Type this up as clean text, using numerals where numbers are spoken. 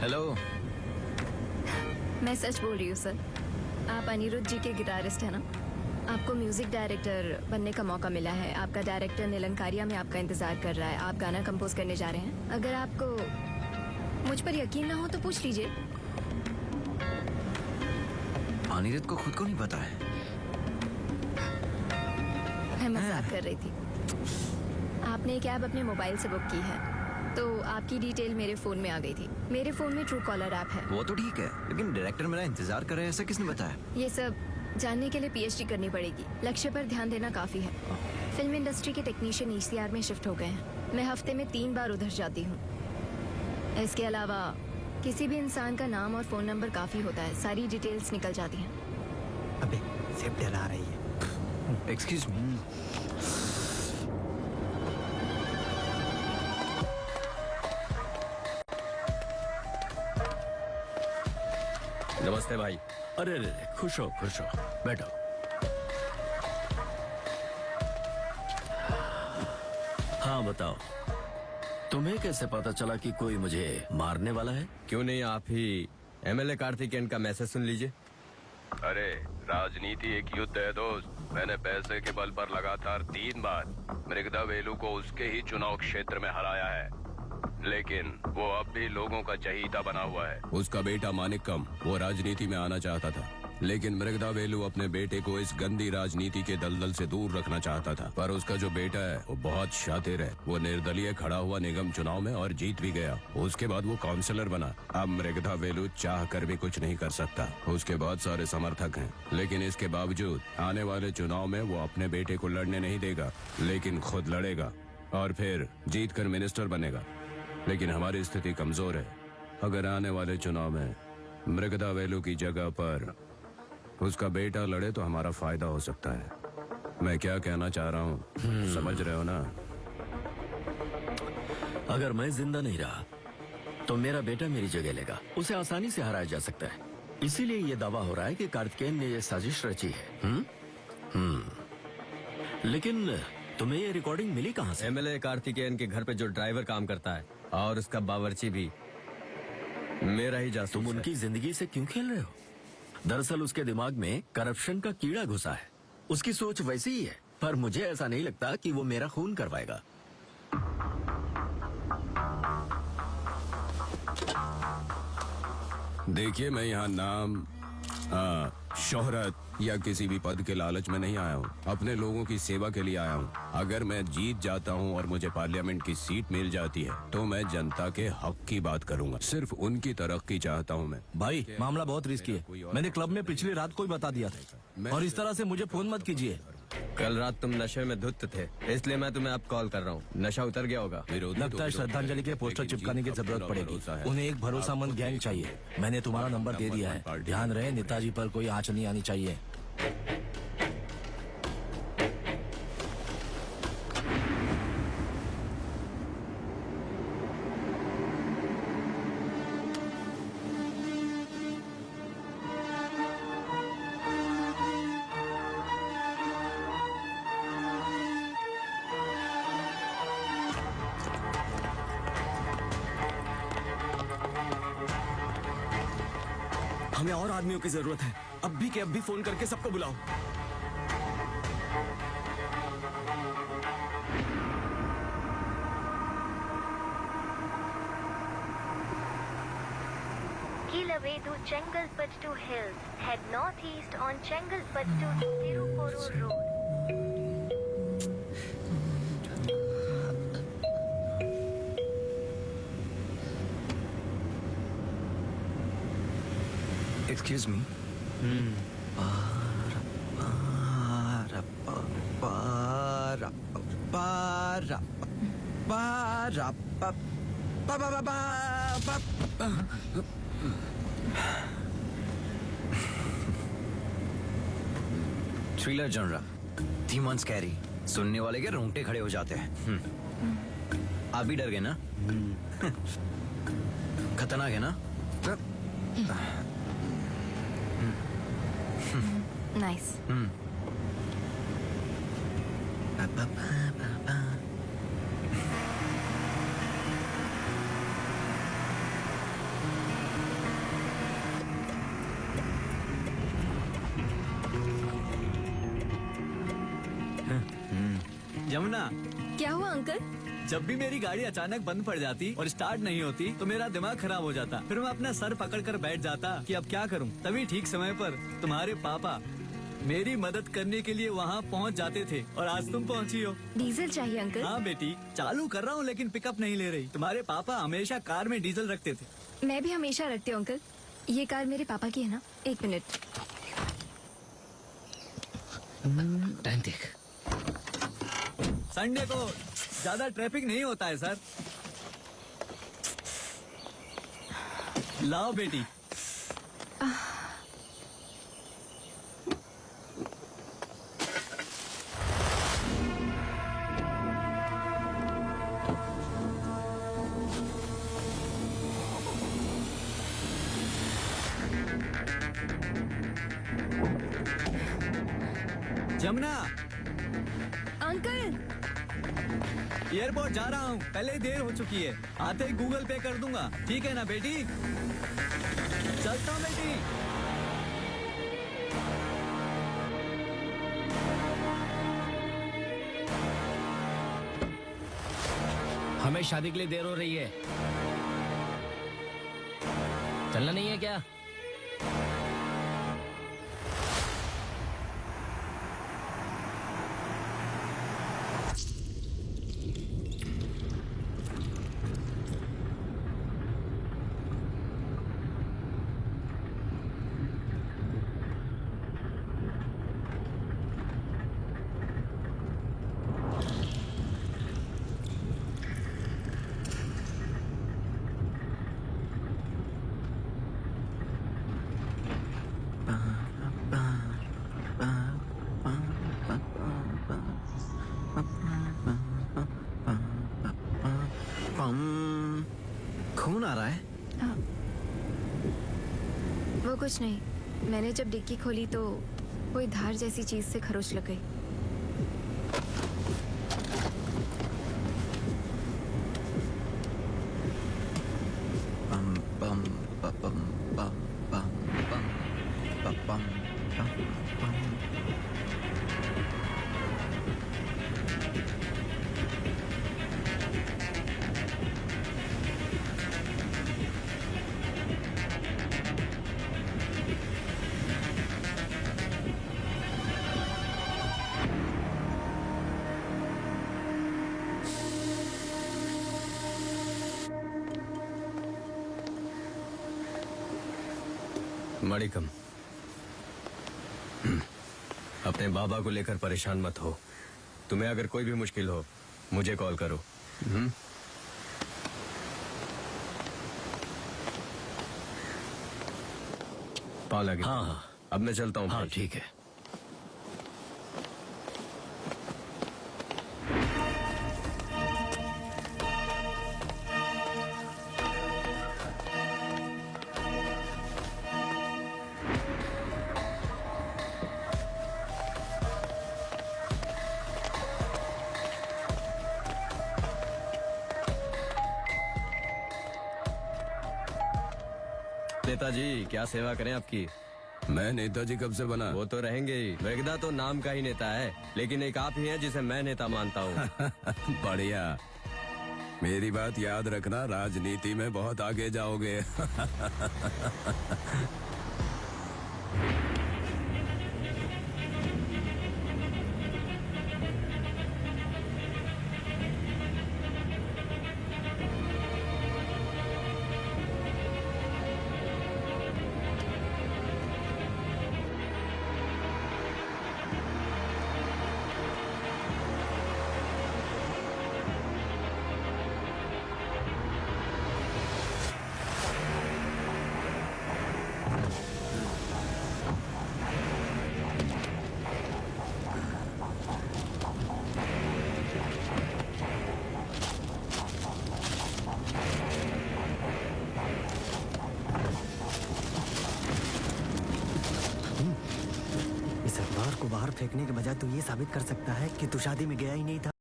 Hello. मैं सच बोल रही हूँ सर। आप अनिरुद्ध जी के गिटारिस्ट हैं ना? आपको म्यूजिक डायरेक्टर बनने का मौका मिला है। आपका डायरेक्टर निलंकारिया में आपका इंतजार कर रहा है। आप गाना कंपोज करने जा रहे हैं। अगर आपको मुझ पर यकीन ना हो तो पूछ लीजिए। अनिरुद्ध को खुद को नहीं पता है। मैं मजाक कर रही थी। आपने कैब अपने मोबाइल से बुक की है तो आपकी डिटेल मेरे फोन में आ गई थी। मेरे फोन में ट्रू कॉलर ऐप है। वो तो ठीक है, लेकिन डायरेक्टर मेरा इंतजार कर रहे हैं, ऐसा किसने बताया? ये सब जानने के लिए पीएचडी करनी पड़ेगी। लक्ष्य पर ध्यान देना काफी है। फिल्म इंडस्ट्री के टेक्नीशियन ईसीआर में शिफ्ट हो गए हैं। मैं हफ्ते में 3 बार उधर जाती हूँ। इसके अलावा किसी भी इंसान का नाम और फोन नंबर काफी होता है। सारी डिटेल्स निकल जाती हैं। अबे सिर्फ डरा रही है। Excuse me. नमस्ते भाई। अरे रे, खुश हो बैठो। हाँ बताओ, तुम्हें कैसे पता चला कि कोई मुझे मारने वाला है? क्यों नहीं आप ही एमएलए कार्तिकेयन का मैसेज सुन लीजिए। अरे राजनीति एक युद्ध है दोस्त। मैंने पैसे के बल पर लगातार 3 बार मृगदा वेलु को उसके ही चुनाव क्षेत्र में हराया है, लेकिन वो अब भी लोगों का चहीता बना हुआ है। उसका बेटा मानिकम वो राजनीति में आना चाहता था, लेकिन मृगदा वेलु अपने बेटे को इस गंदी राजनीति के दलदल से दूर रखना चाहता था। पर उसका जो बेटा है वो बहुत शातिर है। वो निर्दलीय खड़ा हुआ निगम चुनाव में और जीत भी गया। उसके बाद वो काउंसलर बना। अब मृगदा वेलु चाह कर भी कुछ नहीं कर सकता। उसके बहुत सारे समर्थक हैं, लेकिन इसके बावजूद आने वाले चुनाव में वो अपने बेटे को लड़ने नहीं देगा, लेकिन खुद लड़ेगा और फिर जीत कर मिनिस्टर बनेगा। लेकिन हमारी स्थिति कमजोर है। अगर आने वाले चुनाव में मृगदा वेलु की जगह पर उसका बेटा लड़े तो हमारा फायदा हो सकता है। मैं क्या कहना चाह रहा हूँ समझ रहे हो ना? अगर मैं जिंदा नहीं रहा तो मेरा बेटा मेरी जगह लेगा। उसे आसानी से हराया जा सकता है। इसीलिए ये दावा हो रहा है कि कार्तिकेयन ने ये साजिश रची है। लेकिन तुम्हें ये रिकॉर्डिंग मिली कहाँ से? एमएलए कार्तिकेयन के घर पे जो ड्राइवर काम करता है और उसका बावर्ची भी मेरा ही जासूस तुम है। उनकी जिंदगी से क्यों खेल रहे हो? दरअसल उसके दिमाग में करप्शन का कीड़ा घुसा है। उसकी सोच वैसी ही है, पर मुझे ऐसा नहीं लगता कि वो मेरा खून करवाएगा। देखिए, मैं यहाँ नाम शोहरत या किसी भी पद के लालच में नहीं आया हूँ। अपने लोगों की सेवा के लिए आया हूँ। अगर मैं जीत जाता हूँ और मुझे पार्लियामेंट की सीट मिल जाती है तो मैं जनता के हक की बात करूंगा। सिर्फ उनकी तरक्की चाहता हूँ मैं। भाई मामला बहुत रिस्की है। मैंने क्लब में पिछली रात को ही बता दिया था, और इस तरह से मुझे फोन मत कीजिए। कल रात तुम नशे में धुत थे, इसलिए मैं तुम्हें अब कॉल कर रहा हूँ। नशा उतर गया होगा। लगता है श्रद्धांजलि के पोस्टर चिपकाने की जरूरत पड़ेगी। उन्हें एक भरोसामंद गैंग चाहिए। मैंने तुम्हारा नंबर दे दिया है। ध्यान रहे नेताजी पर कोई आंच नहीं आनी चाहिए। हमें और आदमियों की जरूरत है। अब भी के अब भी फोन करके सबको बुलाओ। Kilavedu Chengalpattu Hills. Head northeast on Chengalpattu Tirupuru Road. Excuse me. Thriller genre, theme on scary. सुनने वाले के रोंगटे खड़े हो जाते हैं। आप भी डर गए ना? खतरनाक है ना? नाइस। यमुना, क्या हुआ अंकल? जब भी मेरी गाड़ी अचानक बंद पड़ जाती और स्टार्ट नहीं होती तो मेरा दिमाग खराब हो जाता। फिर मैं अपना सर पकड़कर बैठ जाता कि अब क्या करूं। तभी ठीक समय पर तुम्हारे पापा मेरी मदद करने के लिए वहां पहुंच जाते थे और आज तुम पहुंची हो। डीजल चाहिए अंकल? हाँ बेटी, चालू कर रहा हूँ लेकिन पिकअप नहीं ले रही। तुम्हारे पापा हमेशा कार में डीजल रखते थे। मैं भी हमेशा रखती हूँ अंकल। ये कार मेरे पापा की है ना? 1 मिनट। टाइम देख। संडे को ज्यादा ट्रैफिक नहीं होता है सर। लाओ बेटी। जमुना, अंकल एयरपोर्ट जा रहा हूँ, पहले ही देर हो चुकी है। आते ही गूगल पे कर दूंगा, ठीक है ना बेटी? चलता हूँ बेटी। हमें शादी के लिए देर हो रही है, चलना नहीं है क्या? खून आ रहा है? वो कुछ नहीं। मैंने जब डिक्की खोली तो कोई धार जैसी चीज से खरोच लग गई। पम पम पम पम पम पम पम पम। मणिकम, अपने बाबा को लेकर परेशान मत हो। तुम्हें अगर कोई भी मुश्किल हो मुझे कॉल करो। पाँव लगे। हाँ। अब मैं चलता हूँ। हाँ ठीक है। नेताजी, क्या सेवा करें आपकी? मैं नेताजी कब से बना? वो तो रहेंगे ही। वेगदा तो नाम का ही नेता है, लेकिन एक आप ही हैं जिसे मैं नेता मानता हूँ। बढ़िया। मेरी बात याद रखना, राजनीति में बहुत आगे जाओगे। इस अखबार को बाहर फेंकने के बजाय तू ये साबित कर सकता है कि तू शादी में गया ही नहीं था।